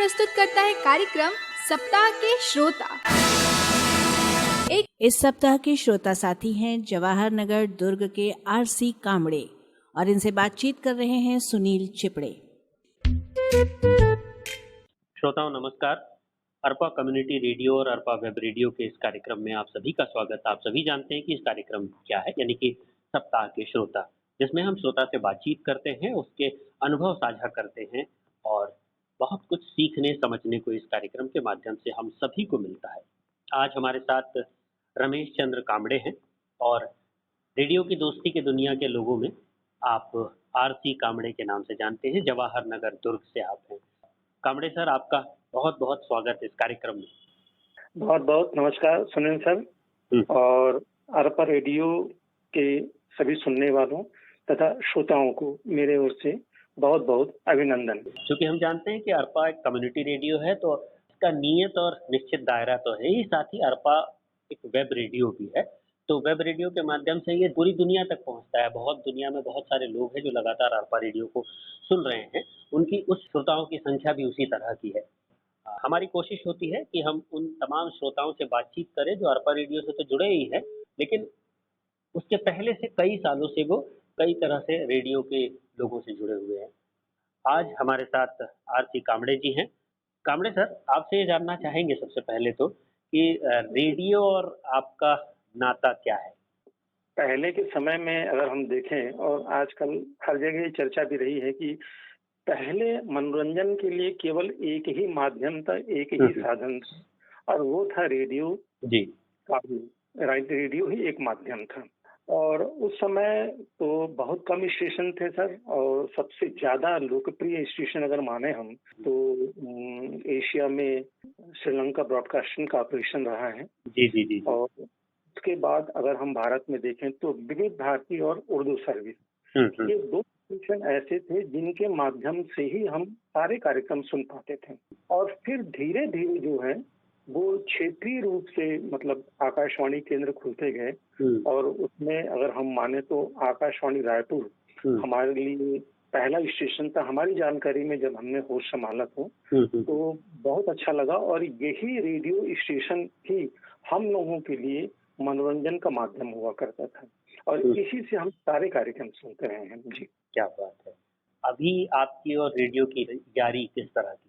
प्रस्तुत करता है कार्यक्रम सप्ताह के श्रोता। इस सप्ताह के श्रोता साथी हैं जवाहर नगर दुर्ग के आरसी कामड़े और इनसे बातचीत कर रहे हैं सुनील चिपड़े। श्रोताओं नमस्कार। अरपा कम्युनिटी रेडियो और अरपा वेब रेडियो के इस कार्यक्रम में आप सभी का स्वागत। आप सभी जानते हैं कि इस कार्यक्रम क्या है, यानी कि सप्ताह के श्रोता, जिसमें हम श्रोता से बातचीत करते हैं, उसके अनुभव साझा करते हैं और बहुत कुछ सीखने समझने को इस कार्यक्रम के माध्यम से हम सभी को मिलता है। आज हमारे साथ रमेश चंद्र कामड़े हैं और रेडियो की दोस्ती की दुनिया के लोगों में आप आरसी कामड़े के नाम से जानते हैं। जवाहर नगर दुर्ग से आप हैं। कामड़े सर, आपका बहुत बहुत स्वागत इस कार्यक्रम में। बहुत बहुत नमस्कार सुनील सर और अरपा रेडियो के सभी सुनने वालों तथा श्रोताओं को मेरे ओर से बहुत बहुत अभिनंदन। क्योंकि हम जानते हैं कि अरपा एक कम्युनिटी रेडियो है, तो इसका नियत और निश्चित दायरा तो है ही, साथ ही अरपा एक वेब रेडियो भी है। तो वेब रेडियो के माध्यम से ये पूरी दुनिया तक पहुंचता है। दुनिया में बहुत सारे लोग हैं जो लगातार अरपा रेडियो को सुन रहे हैं। उनकी उस श्रोताओं की संख्या भी उसी तरह की है। हमारी कोशिश होती है कि हम उन तमाम श्रोताओं से बातचीत करें जो अरपा रेडियो से तो जुड़े ही हैं, लेकिन उसके पहले से कई सालों से वो कई तरह से रेडियो के लोगों से जुड़े हुए हैं। आज हमारे साथ आरसी कामड़े जी हैं। कामड़े सर, आपसे ये जानना चाहेंगे सबसे पहले तो कि रेडियो और आपका नाता क्या है? पहले के समय में अगर हम देखें और आजकल हर जगह ये चर्चा भी रही है कि पहले मनोरंजन के लिए केवल एक ही माध्यम था, एक ही साधन था और वो था रेडियो। जी, रेडियो ही एक माध्यम था और उस समय तो बहुत कम स्टेशन थे सर, और सबसे ज्यादा लोकप्रिय स्टेशन अगर माने हम तो एशिया में श्रीलंका ब्रॉडकास्टिंग कॉर्पोरेशन रहा है। जी जी जी। और उसके बाद अगर हम भारत में देखें तो विविध भारती और उर्दू सर्विस, ये दो स्टेशन ऐसे थे जिनके माध्यम से ही हम सारे कार्यक्रम सुन पाते थे। और फिर धीरे धीरे जो है वो क्षेत्रीय रूप से मतलब आकाशवाणी केंद्र खुलते गए और उसमें अगर हम माने तो आकाशवाणी रायपुर हमारे लिए पहला स्टेशन था हमारी जानकारी में जब हमने होश संभाला तो बहुत अच्छा लगा। और यही रेडियो स्टेशन ही हम लोगों के लिए मनोरंजन का माध्यम हुआ करता था और इसी से हम सारे कार्यक्रम सुनते रहे हैं। जी, क्या बात है। अभी आपकी और रेडियो की यारी किस तरह की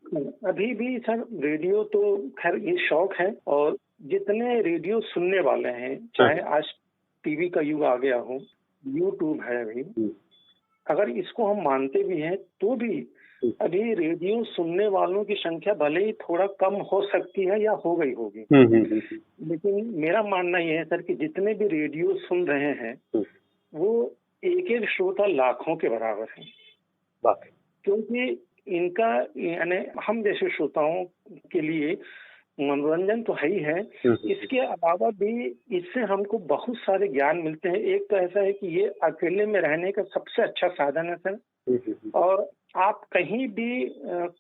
है? अभी भी सर रेडियो तो खैर ये शौक है और जितने रेडियो सुनने वाले हैं, चाहे आज टीवी का युग आ गया हो, यूट्यूब है अभी, अगर इसको हम मानते भी हैं तो भी अभी रेडियो सुनने वालों की संख्या भले ही थोड़ा कम हो सकती है या हो गई होगी, लेकिन मेरा मानना यह है सर कि जितने भी रेडियो सुन रहे हैं वो एक एक श्रोता लाखों के बराबर है। क्योंकि इनका यानी हम जैसे श्रोताओं के लिए मनोरंजन तो है ही है, इसके अलावा भी इससे हमको बहुत सारे ज्ञान मिलते हैं। एक तो ऐसा है कि ये अकेले में रहने का सबसे अच्छा साधन है सर, और आप कहीं भी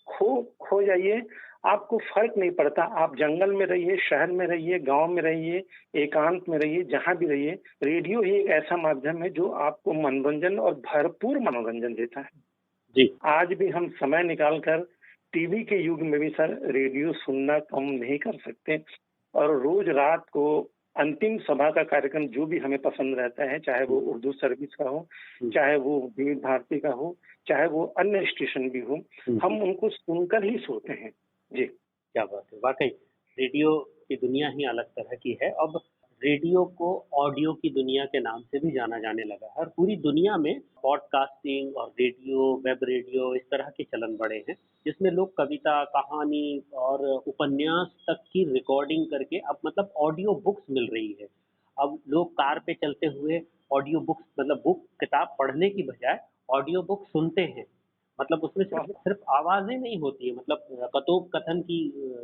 खो जाइए, आपको फर्क नहीं पड़ता। आप जंगल में रहिए, शहर में रहिए, गांव में रहिए, एकांत में रहिए, जहां भी रहिए, रेडियो ही एक ऐसा माध्यम है जो आपको मनोरंजन और भरपूर मनोरंजन देता है। जी, आज भी हम समय निकालकर टीवी के युग में भी सर रेडियो सुनना कम नहीं कर सकते और रोज रात को अंतिम सभा का कार्यक्रम जो भी हमें पसंद रहता है, चाहे वो उर्दू सर्विस का हो, चाहे वो विविध भारती का हो, चाहे वो अन्य स्टेशन भी हो, हम उनको सुनकर ही सोते हैं। जी, क्या बात है। वाकई रेडियो की दुनिया ही अलग तरह की है। अब रेडियो को ऑडियो की दुनिया के नाम से भी जाना जाने लगा है और पूरी दुनिया में पॉडकास्टिंग और रेडियो, वेब रेडियो, इस तरह के चलन बढ़े हैं, जिसमें लोग कविता, कहानी और उपन्यास तक की रिकॉर्डिंग करके अब मतलब ऑडियो बुक्स मिल रही है। अब लोग कार पे चलते हुए ऑडियो बुक्स मतलब किताब पढ़ने की बजाय ऑडियो बुक सुनते हैं। मतलब उसमें सिर्फ आवाज़ें नहीं होती है, मतलब कथोपकथन की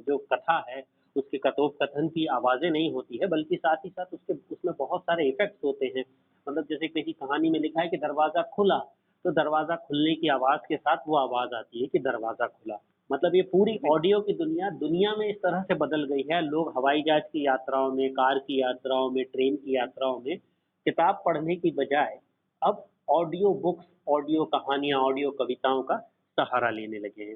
जो कथा है, उसके कथोपकथन की आवाज़ें नहीं होती है, बल्कि साथ ही साथ उसमें बहुत सारे इफ़ेक्ट्स होते हैं। मतलब जैसे किसी कहानी में लिखा है कि दरवाज़ा खुला, तो दरवाज़ा खुलने की आवाज़ के साथ वो आवाज़ आती है कि दरवाज़ा खुला। मतलब ये पूरी ऑडियो की दुनिया में इस तरह से बदल गई है। लोग हवाई जहाज़ की यात्राओं में, कार की यात्राओं में, ट्रेन की यात्राओं में किताब पढ़ने की बजाय अब ऑडियो बुक्स, ऑडियो कहानियाँ, ऑडियो कविताओं का सहारा लेने लगे हैं।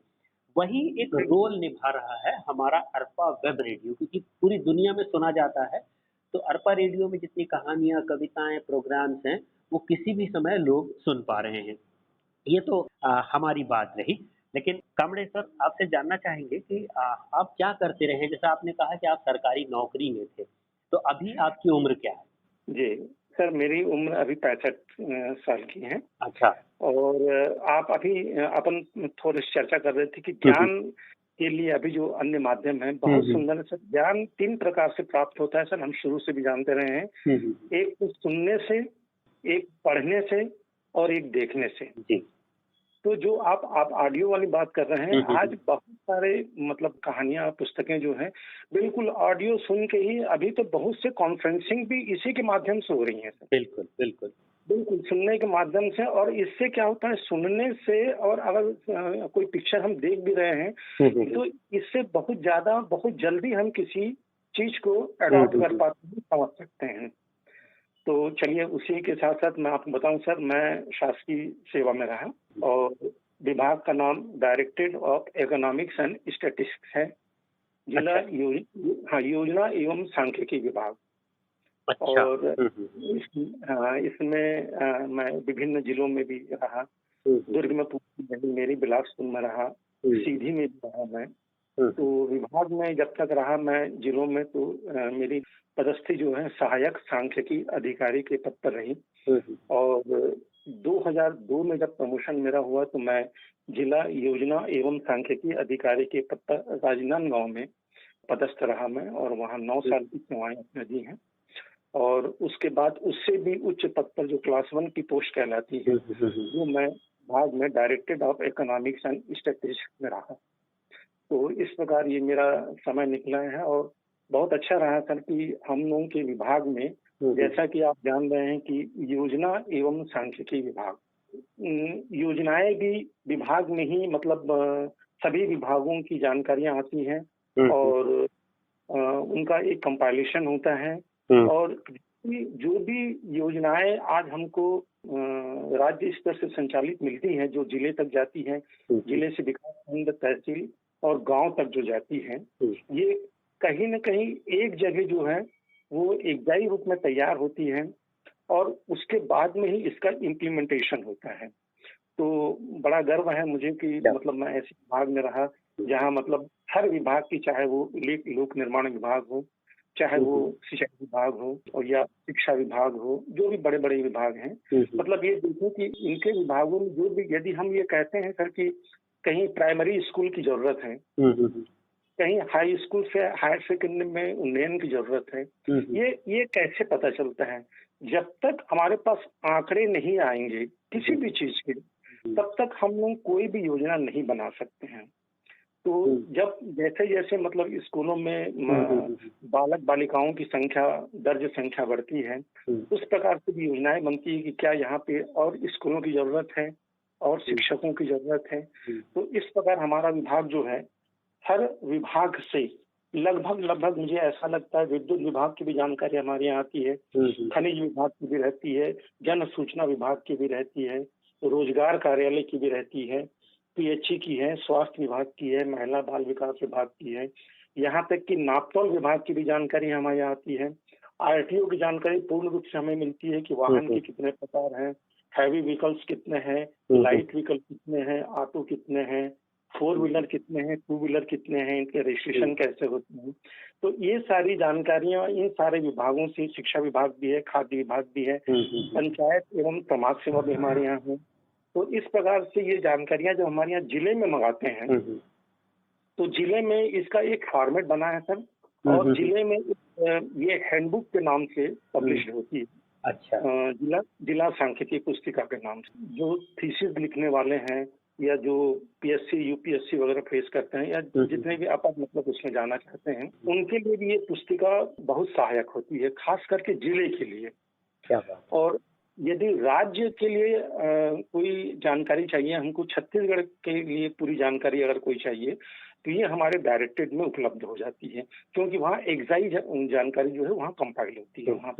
वही एक रोल निभा रहा है हमारा अरपा वेब रेडियो, क्योंकि पूरी दुनिया में सुना जाता है। तो अरपा रेडियो में जितनी कहानियां, कविताएं, प्रोग्राम्स हैं, वो किसी भी समय लोग सुन पा रहे हैं। ये तो हमारी बात रही। लेकिन कामड़े सर, आपसे जानना चाहेंगे कि आप क्या करते रहे? जैसा आपने कहा कि आप सरकारी नौकरी में थे, तो अभी आपकी उम्र क्या है? जी सर, मेरी उम्र अभी 65 साल की है। अच्छा। और आप अभी अपन थोड़ी चर्चा कर रहे थे कि ज्ञान के लिए अभी जो अन्य माध्यम है बहुत सुंदर है सर। ज्ञान 3 प्रकार से प्राप्त होता है सर, हम शुरू से भी जानते रहे हैं। एक तो सुनने से, एक पढ़ने से और एक देखने से। जी। तो जो आप ऑडियो वाली बात कर रहे हैं, आज बहुत सारे मतलब कहानियां, पुस्तकें जो हैं बिल्कुल ऑडियो सुन के ही, अभी तो बहुत से कॉन्फ्रेंसिंग भी इसी के माध्यम से हो रही है सर। बिल्कुल बिल्कुल बिल्कुल सुनने के माध्यम से। और इससे क्या होता है, सुनने से, और अगर कोई पिक्चर हम देख भी रहे हैं तो इससे बहुत ज्यादा, बहुत जल्दी हम किसी चीज को अडॉप्ट कर पाते हैं, समझ सकते हैं। तो चलिए, उसी के साथ साथ मैं आपको बताऊं सर, मैं शासकीय सेवा में रहा और विभाग का नाम directorate of economics and statistics है। जिला योजना एवं सांख्यिकी विभाग। अच्छा। और इसमें मैं विभिन्न जिलों में भी रहा। दुर्ग में पूरी मेरी, बिलासपुर में रहा, सीधी में भी रहा मैं। तो विभाग में जब तक रहा मैं जिलों में, तो मेरी पदस्थी जो है सहायक सांख्यिकी अधिकारी के पद पर रही। और 2002 में जब प्रमोशन मेरा हुआ तो मैं जिला योजना एवं सांख्यिकी अधिकारी के पद पर राजनांदगांव में पदस्थ रहा मैं, और वहाँ 9 साल की सेवाएं अपने दी हैं। और उसके बाद उससे भी उच्च पद पर जो क्लास 1 की पोस्ट कहलाती है, वो मैं विभाग में directorate of economics and statistics में रहा। तो इस प्रकार ये मेरा समय निकला है और बहुत अच्छा रहा सर कि हम लोगों के विभाग में, जैसा कि आप जान रहे हैं कि योजना एवं सांख्यिकी विभाग, योजनाएं भी विभाग में ही, मतलब सभी विभागों की जानकारियां आती हैं और उनका एक कंपाइलेशन होता है। और जो भी योजनाएं आज हमको राज्य स्तर से संचालित मिलती हैं, जो जिले तक जाती हैं, जिले से विकास खंड, तहसील और गांव तक जो जाती हैं, ये कहीं न कहीं एक जगह जो है वो एकजाई रूप में तैयार होती है और उसके बाद में ही इसका इम्प्लीमेंटेशन होता है। तो बड़ा गर्व है मुझे कि मतलब मैं ऐसे विभाग में रहा जहां मतलब हर विभाग की, चाहे वो लोक निर्माण विभाग हो, चाहे वो सिंचाई विभाग हो और या शिक्षा विभाग हो, जो भी बड़े बड़े विभाग हैं, मतलब ये देखो कि इनके विभागों में जो भी, यदि हम ये कहते हैं सर कि कहीं प्राइमरी स्कूल की जरूरत है, कहीं हाई स्कूल से हायर सेकेंडरी में उन्नयन की जरूरत है, ये कैसे पता चलता है? जब तक हमारे पास आंकड़े नहीं आएंगे किसी भी चीज के, तब तक हम लोग कोई भी योजना नहीं बना सकते हैं। तो जब जैसे जैसे मतलब स्कूलों में बालक बालिकाओं की संख्या, दर्ज संख्या बढ़ती है, उस प्रकार से भी योजनाएं बनती है कि क्या यहाँ पे और स्कूलों की जरूरत है और शिक्षकों की जरूरत है। तो इस प्रकार हमारा विभाग जो है, हर विभाग से लगभग मुझे ऐसा लगता है, विद्युत विभाग की भी जानकारी हमारे यहाँ आती है, खनिज विभाग की भी रहती है, जन सूचना विभाग की भी रहती है, रोजगार कार्यालय की भी रहती है, पीएचई की है, स्वास्थ्य विभाग की है, महिला बाल विकास विभाग की है, यहाँ तक कि नापतोल विभाग की भी जानकारी हमारे यहाँ आती है। आरटीओ की जानकारी पूर्ण रूप से हमें मिलती है कि वाहन के कितने प्रकार हैं, हैवी व्हीकल्स कितने हैं, लाइट व्हीकल कितने हैं, ऑटो कितने हैं, 4 व्हीलर कितने हैं, 2 व्हीलर कितने हैं, इनके रजिस्ट्रेशन कैसे होते हैं। तो ये सारी जानकारियां इन सारे विभागों से, शिक्षा विभाग भी है, खाद्य विभाग भी है, पंचायत एवं समाज सेवा भी हमारे यहाँ है। तो इस प्रकार से ये जानकारियां जो हमारे यहाँ जिले में मंगाते हैं, तो जिले में इसका एक फॉर्मेट बना है सर, और जिले में ये हैंडबुक के नाम से पब्लिश होती है। अच्छा। जिला सांख्यिकी पुस्तिका के नाम से। जो थीसिस लिखने वाले हैं या जो पीएससी यूपीएससी वगैरह फेस करते हैं, या जितने भी आप मतलब उसमें जाना चाहते हैं, उनके लिए भी ये पुस्तिका बहुत सहायक होती है, खास करके जिले के लिए। क्या बात। और यदि राज्य के लिए कोई जानकारी चाहिए हमको, छत्तीसगढ़ के लिए पूरी जानकारी अगर कोई चाहिए, तो ये हमारे डायरेक्टरेट में उपलब्ध हो जाती है, क्योंकि वहाँ एग्जाई जानकारी जो है वहाँ कंपाइल होती है। वहाँ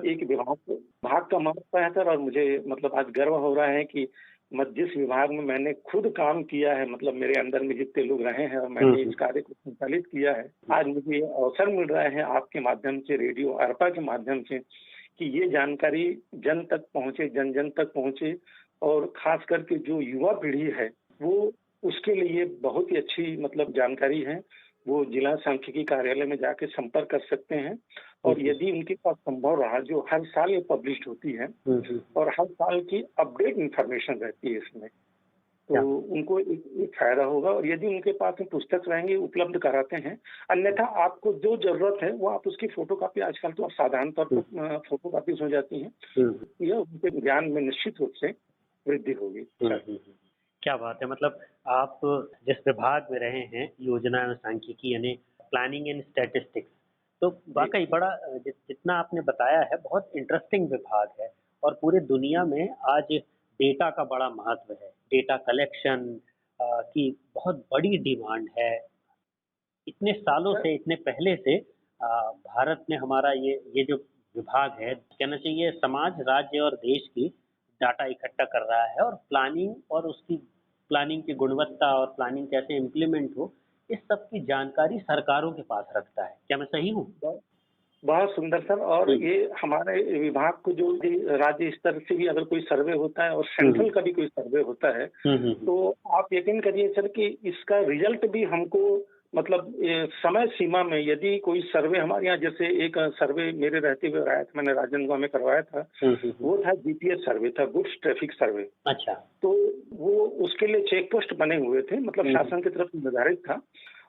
एक विभाग का महत्व है सर, और मुझे मतलब आज गर्व हो रहा है कि जिस विभाग में मैंने खुद काम किया है, मतलब मेरे अंदर में जितने लोग रहे हैं और मैंने इस कार्य को संचालित किया है, आज मुझे ये अवसर मिल रहा है आपके माध्यम से, रेडियो अर्पा के माध्यम से, कि ये जानकारी जन तक पहुंचे, जन जन तक पहुंचे, और खास करके जो युवा पीढ़ी है वो उसके लिए बहुत ही अच्छी मतलब जानकारी है। वो जिला सांख्यिकी कार्यालय में जाके संपर्क कर सकते हैं, और यदि उनके पास संभव रहा, जो हर साल ये पब्लिश होती है और हर साल की अपडेट इंफॉर्मेशन रहती है इसमें, तो उनको एक फायदा होगा। और यदि उनके पास में पुस्तक रहेंगे, उपलब्ध कराते हैं, अन्यथा आपको जो जरूरत है वो आप उसकी फोटोकॉपी, आजकल तो साधारण तौर पर फोटोकॉपीज हो जाती हैं, यह उनके ज्ञान में निश्चित रूप से वृद्धि होगी। क्या बात है, मतलब आप जिस विभाग में रहे हैं, योजना एवं सांख्यिकी यानी प्लानिंग एंड स्टैटिस्टिक्स, तो वाकई बड़ा जितना आपने बताया है बहुत इंटरेस्टिंग विभाग है। और पूरे दुनिया में आज डेटा का बड़ा महत्व है, डेटा कलेक्शन की बहुत बड़ी डिमांड है। इतने सालों से, इतने पहले से भारत में हमारा ये जो विभाग है, कहना चाहिए समाज, राज्य और देश की डाटा इकट्ठा कर रहा है, और प्लानिंग और उसकी प्लानिंग की गुणवत्ता और प्लानिंग कैसे इम्प्लीमेंट हो, इस सब की जानकारी सरकारों के पास रखता है। क्या मैं सही हूँ? बहुत सुंदर सर। और ये हमारे विभाग को जो राज्य स्तर से भी अगर कोई सर्वे होता है और सेंट्रल का भी कोई सर्वे होता है, तो आप यकीन करिए सर कि इसका रिजल्ट भी हमको मतलब समय सीमा में, यदि कोई सर्वे हमारे यहाँ, जैसे एक सर्वे मेरे रहते हुए आया था, मैंने राजनांदगांव में करवाया था, वो था जीपीएस सर्वे था, गुड्स ट्रैफिक सर्वे। अच्छा। तो वो उसके लिए चेक पोस्ट बने हुए थे, मतलब शासन की तरफ निर्धारित था,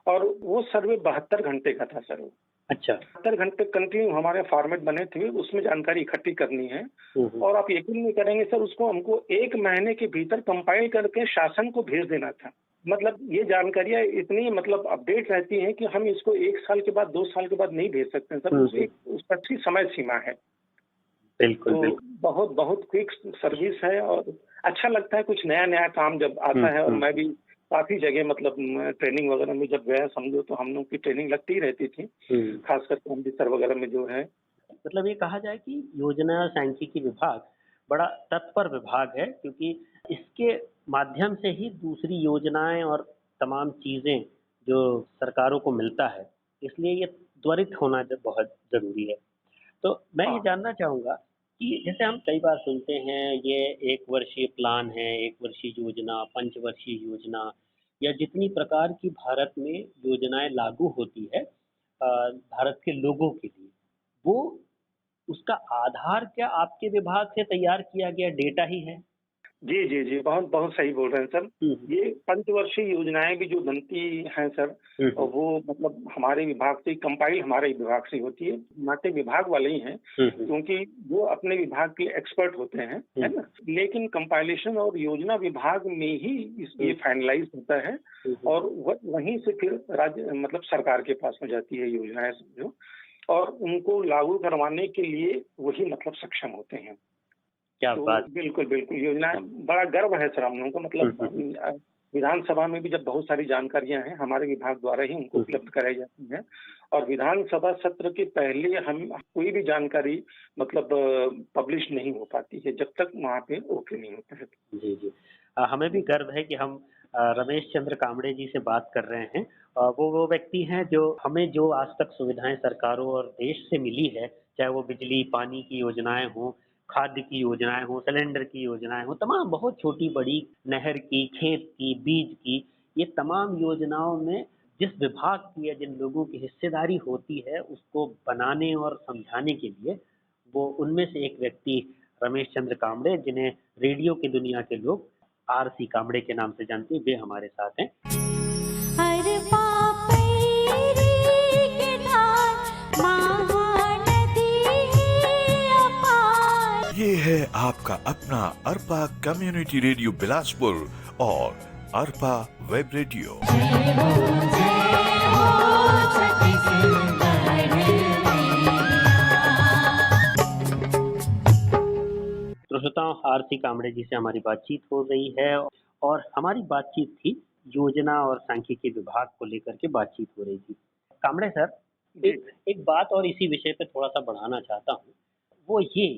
और वो सर्वे 72 घंटे का था सर। अच्छा। 72 घंटे कंटिन्यू हमारे फॉर्मेट बने थे, उसमें जानकारी इकट्ठी करनी है, और आप यकीन नहीं करेंगे सर, उसको हमको 1 महीने के भीतर कंपाइल करके शासन को भेज देना था। मतलब ये जानकारियां इतनी मतलब अपडेट रहती हैं कि हम इसको 1 साल के बाद, 2 साल के बाद नहीं भेज सकते हैं सर, उस पर अच्छी समय सीमा है। बिल्कुल, तो बिल्कुल। बहुत बहुत क्विक सर्विस है, और अच्छा लगता है कुछ नया नया काम जब आता है। और मैं भी काफी जगह मतलब ट्रेनिंग वगैरह में जब गया, समझो तो हम लोग की ट्रेनिंग लगती ही रहती थी, खास करके अमृतसर वगैरह में जो है। मतलब ये कहा जाए कि योजना और सांख्यिकी विभाग बड़ा तत्पर विभाग है, क्योंकि इसके माध्यम से ही दूसरी योजनाएं और तमाम चीजें जो सरकारों को मिलता है, इसलिए ये त्वरित होना बहुत जरूरी है। तो मैं ये जानना चाहूंगा कि जैसे हम कई बार सुनते हैं ये 1 वर्षीय प्लान है, 1 वर्षीय योजना, पंचवर्षीय योजना, या जितनी प्रकार की भारत में योजनाएं लागू होती है भारत के लोगों के लिए, वो उसका आधार क्या आपके विभाग से तैयार किया गया डेटा ही है? जी जी जी, बहुत बहुत सही बोल रहे हैं सर। ये पंचवर्षीय योजनाएं भी जो बनती हैं सर, और वो मतलब हमारे विभाग से कंपाइल, हमारे विभाग से होती है, नाटे विभाग वाले ही हैं, क्योंकि वो अपने विभाग के एक्सपर्ट होते हैं, है ना। लेकिन कंपाइलेशन और योजना विभाग में ही ये फाइनलाइज होता है, और वहीं से फिर राज्य मतलब सरकार के पास में जाती है योजनाएं जो, और उनको लागू करवाने के लिए वही मतलब सक्षम होते हैं। क्या तो बात। बिल्कुल बिल्कुल, योजनाएं बड़ा गर्व है सर हम लोगों को। मतलब विधानसभा में भी जब बहुत सारी जानकारियां हैं, हमारे विभाग द्वारा ही उनको उपलब्ध कराई जाती हैं, और विधानसभा सत्र के पहले हम कोई भी जानकारी मतलब पब्लिश नहीं हो पाती है जब तक वहाँ पे ओके नहीं होता है। जी जी, हमें भी गर्व है कि हम रमेश चंद्र कामड़े जी से बात कर रहे हैं। वो व्यक्ति हैं जो हमें जो आज तक सुविधाएं सरकारों और देश से मिली है, चाहे वो बिजली पानी की योजनाएं हों, खाद्य की योजनाएं हों, सिलेंडर की योजनाएं हों, तमाम बहुत छोटी बड़ी, नहर की, खेत की, बीज की, ये तमाम योजनाओं में जिस विभाग की या जिन लोगों की हिस्सेदारी होती है, उसको बनाने और समझाने के लिए वो उनमें से एक व्यक्ति रमेश चंद्र कामड़े, जिन्हें रेडियो की दुनिया के लोग आरसी कामड़े के नाम से जानते हैं, वे हमारे साथ हैं। ये है आपका अपना अरपा कम्युनिटी रेडियो बिलासपुर और अरपा वेब रेडियो। तो श्रोताओं, आरसी कामड़े जी से हमारी बातचीत हो रही है, और हमारी बातचीत थी योजना और सांख्यिकी विभाग को लेकर के बातचीत हो रही थी। कामड़े सर, एक बात और इसी विषय पे थोड़ा सा बढ़ाना चाहता हूँ, वो ये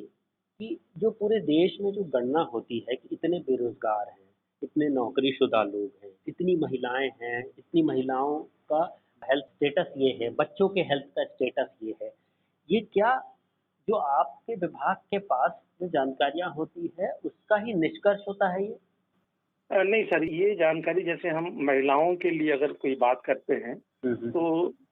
कि जो पूरे देश में जो गणना होती है कि इतने बेरोजगार हैं, इतने नौकरीशुदा लोग हैं, इतनी महिलाएं हैं, इतनी महिलाओं का हेल्थ स्टेटस ये है, बच्चों के हेल्थ का स्टेटस ये है, ये क्या जो आपके विभाग के पास जो जानकारियां होती है उसका ही निष्कर्ष होता है ये? नहीं सर, ये जानकारी जैसे हम महिलाओं के लिए अगर कोई बात करते हैं तो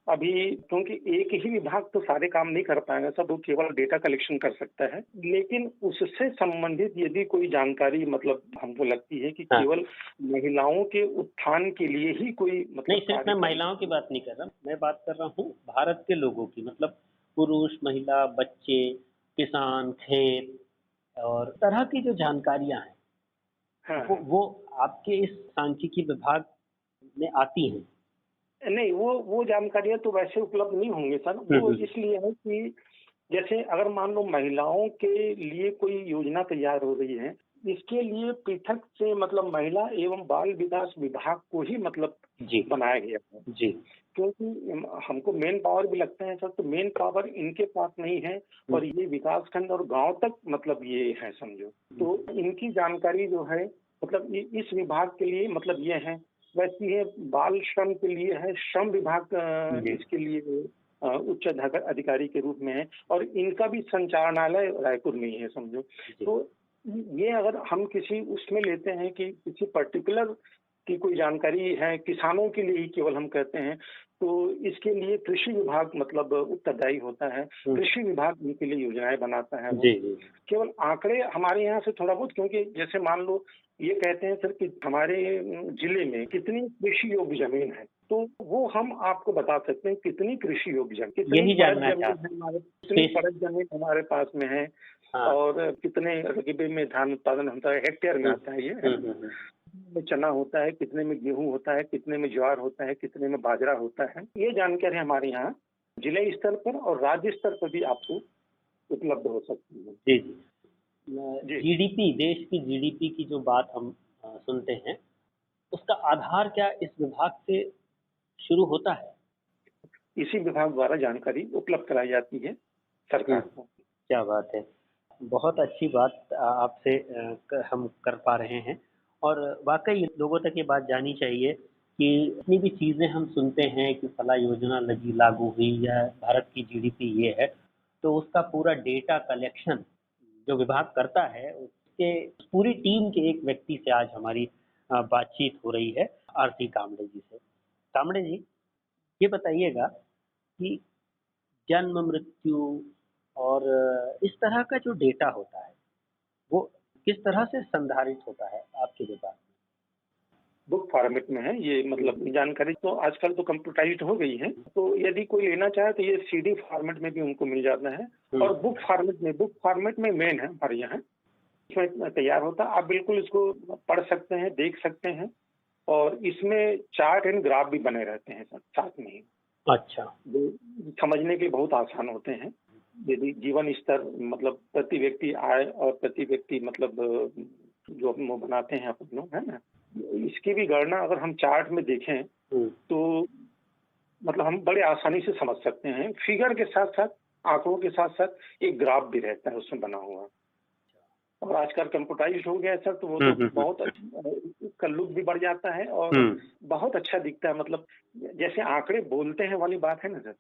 अभी क्योंकि एक ही विभाग तो सारे काम नहीं कर पाएगा सर, वो केवल डेटा कलेक्शन कर सकता है, लेकिन उससे संबंधित यदि कोई जानकारी मतलब हमको लगती है कि केवल महिलाओं के उत्थान के लिए ही कोई मतलब नहीं, सिर्फ मैं महिलाओं की बात नहीं कर रहा, मैं बात कर रहा हूँ भारत के लोगों की, मतलब पुरुष, महिला, बच्चे, किसान, खेत और तरह की जो जानकारियां हैं वो आपके इस सांख्यिकी विभाग में आती हैं। नहीं, वो जानकारियां तो वैसे उपलब्ध नहीं होंगे सर। वो इसलिए है कि जैसे अगर मान लो महिलाओं के लिए कोई योजना तैयार हो रही है, इसके लिए पृथक से मतलब महिला एवं बाल विकास विभाग को ही मतलब बनाया गया है जी, क्योंकि हमको मेन पावर भी लगता है सर, तो मेन पावर इनके पास नहीं है और ये विकास खंड और गांव तक मतलब ये है समझो, तो इनकी जानकारी जो है मतलब इस विभाग के लिए मतलब ये है। वैसे है बाल श्रम के लिए है, श्रम विभाग इसके लिए उच्च अधिकारी के रूप में है और इनका भी संचालनालय रायपुर में ही है समझो। तो ये अगर हम किसी उसमें लेते हैं कि किसी पर्टिकुलर की कोई जानकारी है किसानों के लिए ही केवल हम कहते हैं, तो इसके लिए कृषि विभाग मतलब उत्तरदायी होता है, कृषि विभाग इनके लिए योजनाएं बनाता है। केवल आंकड़े हमारे यहाँ से थोड़ा बहुत, क्योंकि जैसे मान लो ये कहते हैं सर कि हमारे जिले में कितनी कृषि योग्य जमीन है, तो वो हम आपको बता सकते हैं कितनी कृषि योग्य जमीन, कितनी परत जमीन हमारे पास में है और कितने रकबे में धान उत्पादन होता है, हेक्टेयर में आता है ये, में चना होता है, कितने में गेहूं होता है, कितने में ज्वार होता है, कितने में बाजरा होता है। ये जानकारी हमारे यहाँ जिले स्तर पर और राज्य स्तर पर भी आपको उपलब्ध हो सकती है। जी, जीडीपी, देश की जीडीपी की जो बात हम सुनते हैं, उसका आधार क्या इस विभाग से शुरू होता है? इसी विभाग द्वारा जानकारी उपलब्ध कराई जाती है सरकार को। क्या बात है, बहुत अच्छी बात आपसे हम कर पा रहे हैं और वाकई लोगों तक ये बात जानी चाहिए कि इतनी भी चीज़ें हम सुनते हैं कि फला योजना लगी लागू हुई या भारत की जीडीपी ये है, तो उसका पूरा डेटा कलेक्शन जो विभाग करता है उसके पूरी टीम के एक व्यक्ति से आज हमारी बातचीत हो रही है, आरसी कामड़े जी से। कामड़े जी, ये बताइएगा कि जन्म, मृत्यु और इस तरह का जो डेटा होता है वो किस तरह से संधारित होता है आपके विभाग में? बुक फॉर्मेट में है ये, मतलब जानकारी तो आजकल तो कंप्यूटराइज्ड हो गई है, तो यदि कोई लेना चाहे तो ये सीडी फॉर्मेट में भी उनको मिल जाता है और बुक फॉर्मेट में मेन है हमारे यहाँ, इसमें तैयार होता है। आप बिल्कुल इसको पढ़ सकते हैं, देख सकते हैं और इसमें चार्ट एंड ग्राफ भी बने रहते हैं साथ में ही। अच्छा, समझने के बहुत आसान होते हैं। यदि जीवन स्तर मतलब प्रति व्यक्ति आय और प्रति व्यक्ति मतलब जो हम बनाते हैं अपन लोग, है ना, इसकी भी गणना अगर हम चार्ट में देखें तो मतलब हम बड़े आसानी से समझ सकते हैं। फिगर के साथ साथ आंकड़ों के साथ साथ एक ग्राफ भी रहता है उसमें बना हुआ, और आजकल कंप्यूटराइज्ड हो गया है सर, तो वो तो बहुत उसका लुक भी बढ़ जाता है और बहुत अच्छा दिखता है। मतलब जैसे आंकड़े बोलते हैं वाली बात है ना सर।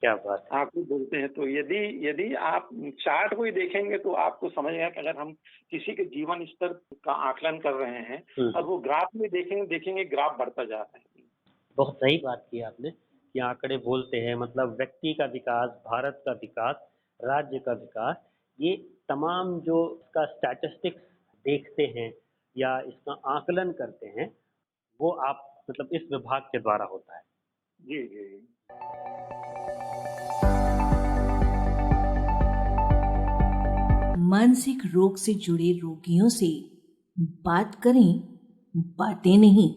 क्या बात, आंकड़े बोलते हैं। तो यदि आप चार्ट को ही देखेंगे तो आपको समझेगा कि अगर हम किसी के जीवन स्तर का आकलन कर रहे हैं और वो ग्राफ में देखेंगे ग्राफ बढ़ता जा रहा है। बहुत सही बात की आपने कि आंकड़े बोलते हैं, मतलब व्यक्ति का विकास, भारत का विकास, राज्य का विकास, ये तमाम जो इसका स्टैटिस्टिक्स देखते हैं या इसका आकलन करते हैं वो आप मतलब इस विभाग के द्वारा होता है। जी जी। मानसिक रोग से जुड़े रोगियों से बात करें, बातें नहीं।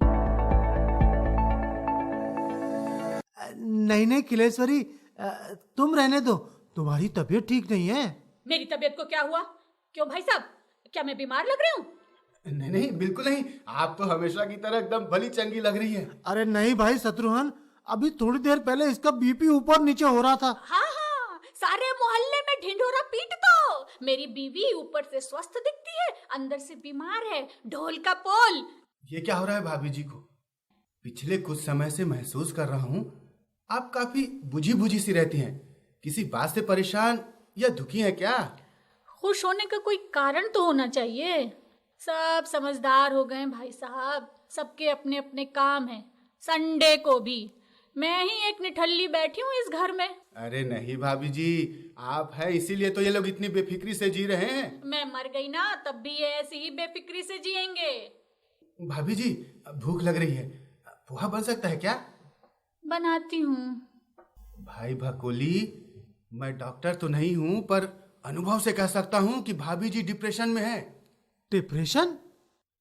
नहीं किलेश्वरी, तुम रहने दो, तुम्हारी तबीयत ठीक नहीं है। मेरी तबीयत को क्या हुआ? क्यों भाई साहब, क्या मैं बीमार लग रही हूँ? नहीं बिल्कुल नहीं, आप तो हमेशा की तरह एकदम भली चंगी लग रही है। अरे नहीं भाई शत्रुघ्न, अभी थोड़ी देर पहले इसका बीपी ऊपर नीचे हो रहा था। हाँ, सारे मोहल्ले में ढिंढोरा पीट दो। मेरी बीवी ऊपर से स्वस्थ दिखती है, अंदर से बीमार है, ढोल का पोल। ये क्या हो रहा है भाभी जी को? पिछले कुछ समय से महसूस कर रहा हूँ आप काफी बुझी बुझी सी रहती हैं। किसी बात से परेशान या दुखी हैं क्या? खुश होने का कोई कारण तो होना चाहिए। सब समझदार हो गए भाई साहब, सबके अपने अपने काम हैं। संडे को भी मैं ही एक निठल्ली बैठी हूँ इस घर में। अरे नहीं भाभी जी, आप है इसीलिए तो ये लोग इतनी बेफिक्री से जी रहे हैं। मैं मर गई ना तब भी ये ऐसी ही बेफिक्री से जिएंगे। भाभी जी भूख लग रही है, पोहा बन सकता है क्या? बनाती हूँ। भाई भकोली, मैं डॉक्टर तो नहीं हूँ पर अनुभव से कह सकता हूँ कि भाभी जी डिप्रेशन में है। डिप्रेशन?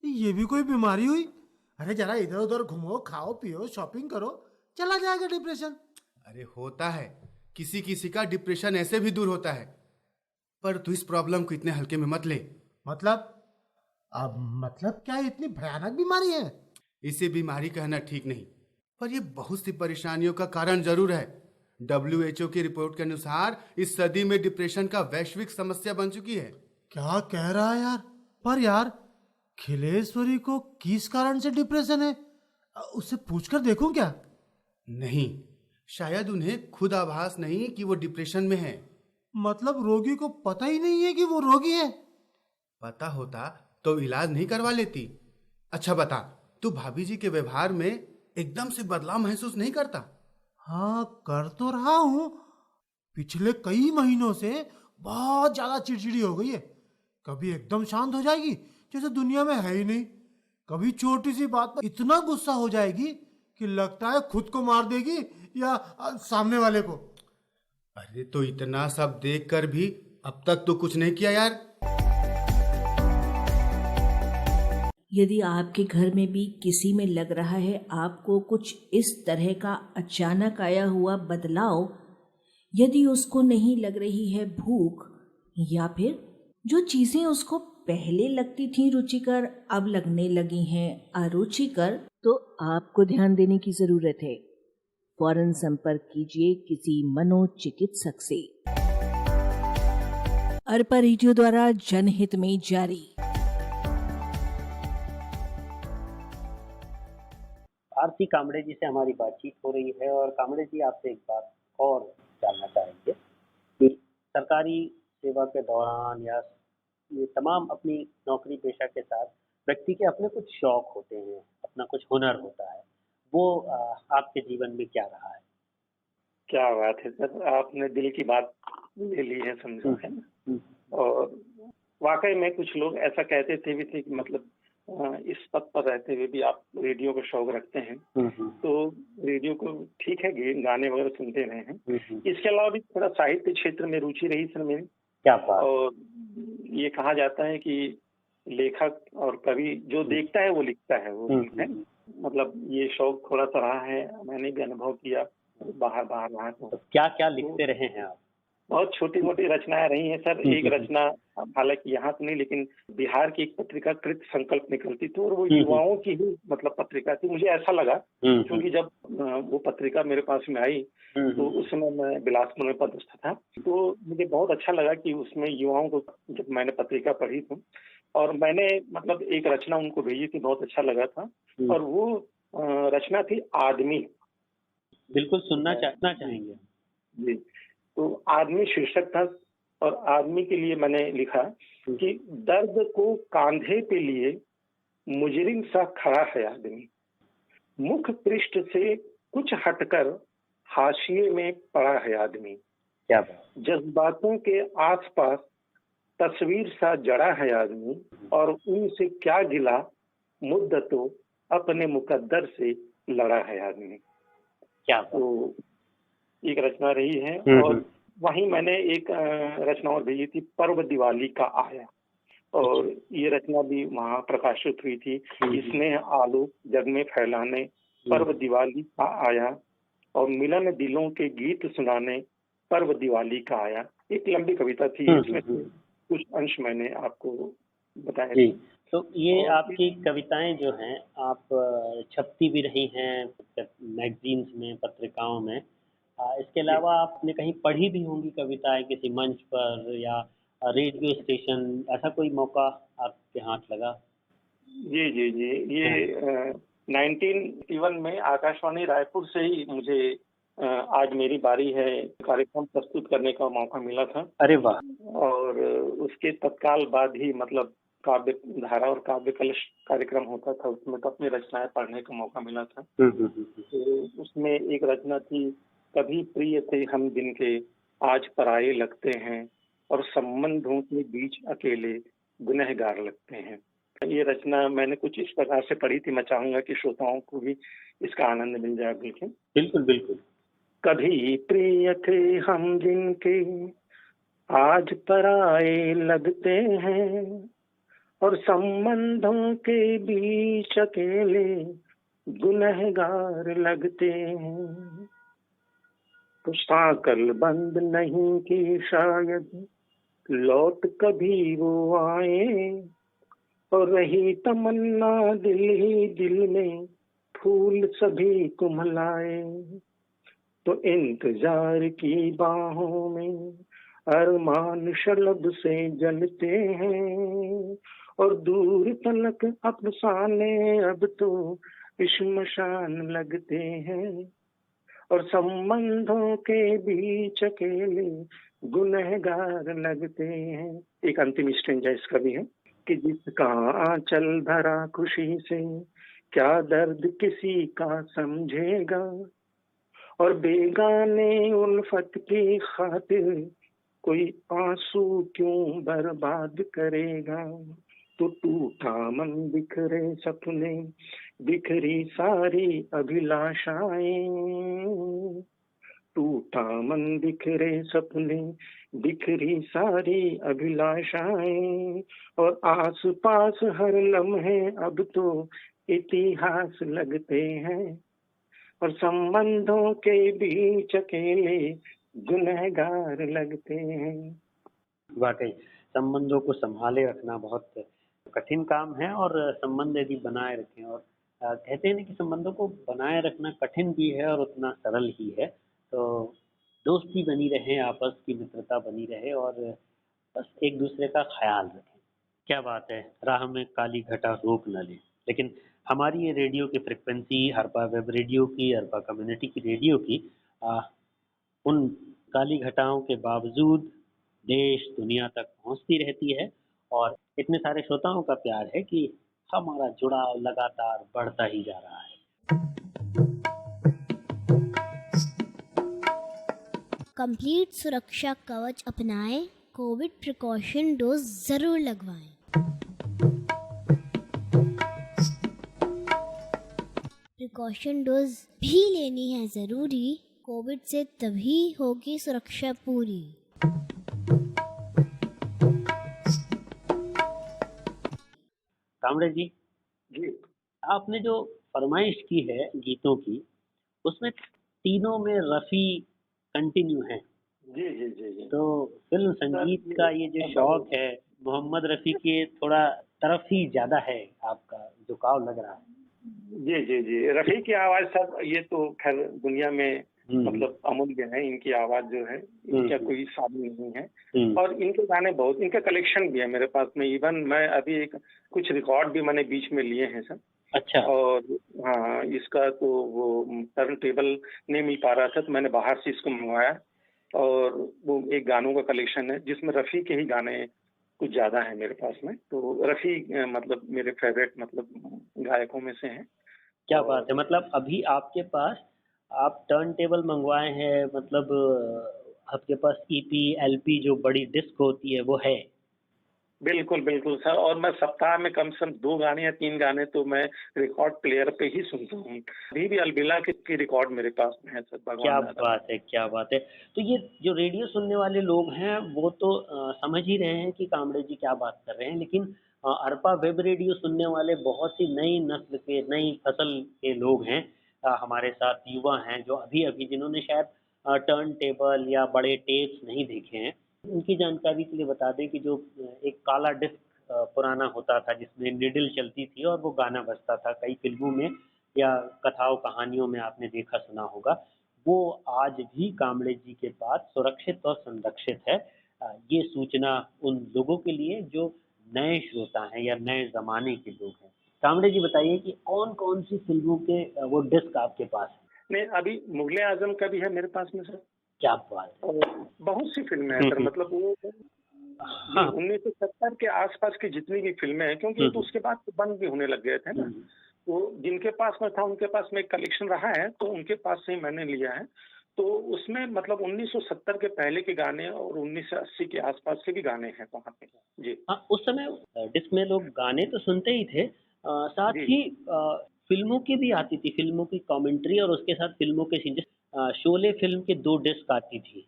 ये भी कोई बीमारी हुई? अरे जरा इधर उधर घूमो, खाओ पियो, शॉपिंग करो, चला जाएगा डिप्रेशन। अरे होता है, किसी किसी का डिप्रेशन ऐसे भी दूर होता है, पर तू इस प्रॉब्लम को इतने हल्के में मत ले। मतलब? अब मतलब क्या इतनी भयानक बीमारी है? इसे बीमारी कहना ठीक नहीं, पर यह बहुत सी परेशानियों का कारण जरूर है। WHO की रिपोर्ट के अनुसार इस सदी में डिप्रेशन का वैश्विक समस्या बन चुकी है। क्या कह रहा है यार? पर यार खिलेश्वरी को किस कारण से डिप्रेशन है? उससे पूछकर देखूं क्या? नहीं, शायद उन्हें खुद आभास नहीं कि वो डिप्रेशन में है। मतलब रोगी को पता ही नहीं है कि वो रोगी है? पता होता तो इलाज नहीं करवा लेती। अच्छा बता, तू भाभी जी के व्यवहार में एकदम से बदलाव महसूस नहीं करता? हाँ कर तो रहा हूँ। पिछले कई महीनों से बहुत ज्यादा चिड़चिड़ी हो गई है। कभी एकदम शांत हो जाएगी जैसे दुनिया में है ही नहीं, कभी छोटी सी बात पर इतना गुस्सा हो जाएगी कि लगता है खुद को मार देगी या सामने वाले को। अरे तो इतना सब देखकर भी अब तक तो कुछ नहीं किया यार। यदि आपके घर में भी किसी में लग रहा है आपको कुछ इस तरह का अचानक आया हुआ बदलाव, यदि उसको नहीं लग रही है भूख, या फिर जो चीजें उसको पहले लगती थी रुचिकर अब लगने लगी हैं अरुचिकर, तो आपको ध्यान देने की जरूरत है। फौरन संपर्क कीजिए किसी मनोचिकित्सक से। अर्पा रेडियो द्वारा जनहित में जारी। आरती कामड़े जी से हमारी बातचीत हो रही है और कामड़े जी आपसे एक बात और जानना चाहेंगे कि सरकारी सेवा के दौरान या ये तमाम अपनी नौकरी पेशा के साथ व्यक्ति के अपने कुछ शौक होते हैं, अपना कुछ हुनर होता है, वो आपके जीवन में क्या रहा है? क्या बात है सर, आपने दिल की बात ले ली है, समझो है ना। और वाकई में कुछ लोग ऐसा कहते थे भी थे कि मतलब इस पद पर रहते हुए भी आप रेडियो का शौक रखते हैं, तो रेडियो को ठीक है गाने वगैरह सुनते रहे हैं। इसके अलावा भी थोड़ा साहित्य क्षेत्र में रुचि रही सर मेरी। क्या बात? और ये कहा जाता है कि लेखक और कवि जो देखता है वो लिखता है, वो है। मतलब ये शौक थोड़ा सा रहा है, मैंने भी अनुभव किया बाहर। तो क्या क्या लिखते रहे हैं आप? बहुत छोटी मोटी रचनाएं रही हैं सर। एक रचना हालांकि यहाँ तो नहीं, लेकिन बिहार की एक पत्रिका कृत संकल्प निकलती थी और वो युवाओं की ही मतलब पत्रिका थी। मुझे ऐसा लगा क्योंकि जब वो पत्रिका मेरे पास में आई तो उस समय मैं बिलासपुर में पदस्थ था, तो मुझे बहुत अच्छा लगा कि उसमें युवाओं को जब मैंने पत्रिका पढ़ी थी और मैंने मतलब एक रचना उनको भेजी थी, बहुत अच्छा लगा था। और वो रचना थी आदमी। बिल्कुल सुनना चाहेंगे जी। तो आदमी शीर्षक था और आदमी के लिए मैंने लिखा कि दर्द को कांधे पे लिए मुजरिम सा खड़ा है आदमी, मुख पृष्ठ से कुछ हटकर हाशिए में पड़ा है आदमी। क्या बात? जज्बातों के आसपास तस्वीर सा जड़ा है आदमी और उनसे क्या गिला, मुद्दतों अपने मुकद्दर से लड़ा है आदमी। क्या? तो एक रचना रही है। और वहीं मैंने एक रचना और भेजी थी, पर्व दिवाली का आया, और ये रचना भी वहाँ प्रकाशित हुई थी। इसने आलोक जग में फैलाने, पर्व दिवाली का आया, और मिलन दिलों के गीत सुनाने, पर्व दिवाली का आया। एक लंबी कविता थी, इसमें कुछ अंश मैंने आपको बताया जी। तो ये आपकी कविताएं जो हैं आप छपती भी रही हैं मैगजीन्स में, पत्रिकाओं में, इसके अलावा आपने कहीं पढ़ी भी होंगी कविताएं किसी मंच पर या रेडियो स्टेशन, ऐसा कोई मौका आपके हाथ लगा? जी जी जी, ये 1981 में आकाशवाणी रायपुर से ही मुझे आज मेरी बारी है कार्यक्रम प्रस्तुत करने का मौका मिला था। अरे वाह! और उसके तत्काल बाद ही मतलब काव्य धारा और काव्य कलश कार्यक्रम होता था, उसमें तो अपनी रचनाएं पढ़ने का मौका मिला था। तो उसमें एक रचना थी, कभी प्रिय थे हम दिन के आज पराये लगते हैं और संबंधों के बीच अकेले गुनहगार लगते हैं। ये रचना मैंने कुछ इस प्रकार से पढ़ी थी, मैं चाहूंगा कि श्रोताओं को भी इसका आनंद मिल जाए। बिल्कुल बिल्कुल बिल्कुल। कभी प्रिय थे हम जिनके आज पराये लगते हैं और संबंधों के बीच अकेले गुनहगार लगते हैं। तो साकल बंद नहीं कि शायद लौट कभी वो आए और रही तमन्ना दिल ही दिल में फूल सभी कुम्हलाए। तो इंतजार की बाहों में अरमान शलब से जलते हैं और दूर तलक अफसाने अब तो शमशान लगते हैं और संबंधों के बीच अकेले गुनहगार लगते हैं। एक अंतिम स्ट्रेंजा इसका भी है कि जिसका आंचल भरा खुशी से क्या दर्द किसी का समझेगा और बेगाने उल्फत की खातिर कोई आंसू क्यों बर्बाद करेगा। तो टूटा मन बिखरे सपने बिखरी सारी अभिलाषाएं, टूटा मन बिखरे सपने बिखरी सारी अभिलाषाएं और आस पास हर लम्हे अब तो इतिहास लगते हैं और संबंधों के बीच अकेले गुनहगार लगते हैं। वाकई संबंधों को संभाले रखना बहुत कठिन काम है और संबंध यदि बनाए रखें और कहते हैं ना कि संबंधों को बनाए रखना कठिन भी है और उतना सरल ही है। तो दोस्ती बनी रहे, आपस की मित्रता बनी रहे और बस एक दूसरे का ख्याल रखें। क्या बात है, राह में काली घटा रोक न ले। लेकिन हमारी ये रेडियो की फ्रिक्वेंसी, हरपा वेब रेडियो की, हरपा कम्युनिटी की रेडियो की उन काली घटाओं के बावजूद देश दुनिया तक पहुंचती रहती है और इतने सारे श्रोताओं का प्यार है कि हमारा जुड़ाव लगातार बढ़ता ही जा रहा है। कंप्लीट सुरक्षा कवच अपनाएं, कोविड प्रिकॉशन डोज जरूर लगवाएं। प्रिकॉशन डोज भी लेनी है जरूरी, कोविड से तभी होगी सुरक्षा पूरी। कामरे जी, जी आपने जो फरमाइश की है गीतों की, उसमें तीनों में रफ़ी कंटिन्यू है। जी जी जी जी। तो फिल्म संगीत का ये जो शौक है, मोहम्मद रफ़ी के थोड़ा तरफ ही ज़्यादा है, आपका झुकाव लग रहा है। जी जी जी, रफ़ी की आवाज सर ये तो खैर दुनिया में मतलब अमूल्य है। इनकी आवाज जो है इनका कोई साधन नहीं है और इनके गाने बहुत, इनका कलेक्शन भी है मेरे पास में। इवन मैं अभी एक कुछ रिकॉर्ड भी मैंने बीच में लिए हैं सर। अच्छा। और हाँ, इसका तो वो टर्न टेबल नहीं मिल पा रहा था तो मैंने बाहर से इसको मंगवाया और वो एक गानों का कलेक्शन है जिसमें रफ़ी के ही गाने कुछ ज्यादा है मेरे पास में। तो रफ़ी मतलब मेरे फेवरेट मतलब गायकों में से हैं। क्या बात है, मतलब अभी आपके पास आप टर्न टेबल मंगवाए हैं, मतलब आपके पास ईपी एलपी जो बड़ी डिस्क होती है वो है? बिल्कुल बिल्कुल सर, और मैं सप्ताह में कम से कम 2 गाने या 3 गाने तो मैं रिकॉर्ड प्लेयर पे ही सुनता हूँ। अभी भी अलबिला की रिकॉर्ड मेरे पास में है सर। क्या बात है, क्या बात है। तो ये जो रेडियो सुनने वाले लोग हैं वो तो समझ ही रहे हैं कि कामड़े जी क्या बात कर रहे हैं, लेकिन अरपा वेब रेडियो सुनने वाले बहुत सी नई नस्ल के, नई फसल के लोग हैं हमारे साथ, युवा हैं जो अभी अभी जिन्होंने शायद टर्न टेबल या बड़े टेप्स नहीं देखे हैं। उनकी जानकारी के लिए बता दें कि जो एक काला डिस्क पुराना होता था जिसमें निडल चलती थी और वो गाना बजता था, कई फिल्मों में या कथाओं कहानियों में आपने देखा सुना होगा। वो आज भी कांबड़े जी के पास सुरक्षित और संरक्षित है। ये सूचना उन लोगों के लिए जो नए श्रोता हैं या नए ज़माने के लोग हैं। कांबड़े जी बताइए कि कौन-कौन सी फ़िल्मों के वो डिस्क आपके पास हैं? नहीं, अभी मुगले आजम का भी है मेरे पास में सर, क्या बात है! और बहुत सी फिल्में हैं सर, मतलब वो हाँ। 1970 के आसपास की जितनी भी फिल्में हैं, क्योंकि तो उसके बाद तो बंद भी होने लग गए थे ना, तो जिनके पास में था उनके पास में एक कलेक्शन रहा है, तो उनके पास से ही मैंने लिया है। तो उसमें मतलब 1970 के पहले के गाने और 1980 के आसपास के भी गाने हैं वहाँ पे। जी हाँ, उस समय डिस्क में लोग गाने तो सुनते ही थे, साथ जी ही फ़िल्मों की भी आती थी, फ़िल्मों की कमेंट्री और उसके साथ फ़िल्मों के सीन। शोले फ़िल्म के 2 डिस्क आती थी।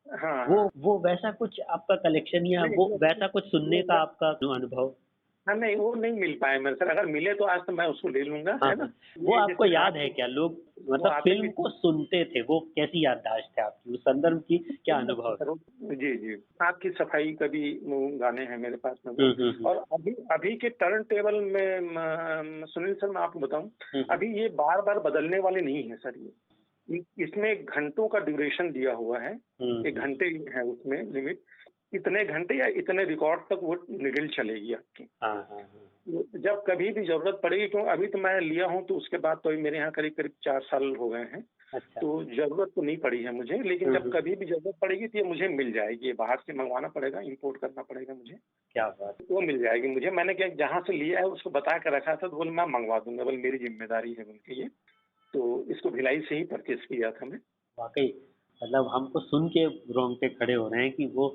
हाँ वो वैसा कुछ आपका कलेक्शन या नहीं, वो वैसा कुछ सुनने का आपका अनुभव? हाँ नहीं, वो नहीं मिल पाए मेरे सर, अगर मिले तो आज तो मैं उसको ले लूंगा, हाँ, है ना। हाँ। वो ये आपको जैसे याद आप है क्या? लोग वो मतलब आते फ़िल्म भी को सुनते थे, वो कैसी याददाश्त है आपकी? उस संदर्भ की क्या अनुभव है? जी जी, आँख की सफाई का भी वो गाने हैं मेरे पास में वो। हुँ। और अभी अभी के टर्न टेबल में सुनील सर, मैं आपको बताऊं, अभी ये बार बार बदलने वाले नहीं है सर। ये इसमें घंटों का ड्यूरेशन दिया हुआ है, एक घंटे है उसमें लिमिट, इतने घंटे या इतने रिकॉर्ड तक वो निडिल चलेगी आपकी। हाँ। जब कभी भी जरूरत पड़ेगी, क्यों अभी तो मैं लिया हूँ तो उसके बाद तो मेरे यहाँ करीब करीब 4 साल हो गए हैं, अच्छा। तो जरूरत तो नहीं पड़ी है मुझे, लेकिन जब कभी भी जरूरत पड़ेगी तो ये मुझे मिल जाएगी। ये बाहर से मंगवाना पड़ेगा, इंपोर्ट करना पड़ेगा मुझे, क्या बात है! वो मिल जाएगी मुझे। मैंने क्या जहाँ से लिया है उसको बता कर रखा था, तो बोले मैं मंगवा दूंगा, बोले मेरी जिम्मेदारी है उनकी ये। तो इसको भिलाई से ही परचेज किया था मैं। वाक़ई मतलब हमको सुन के रोंगटे खड़े हो रहे हैं कि वो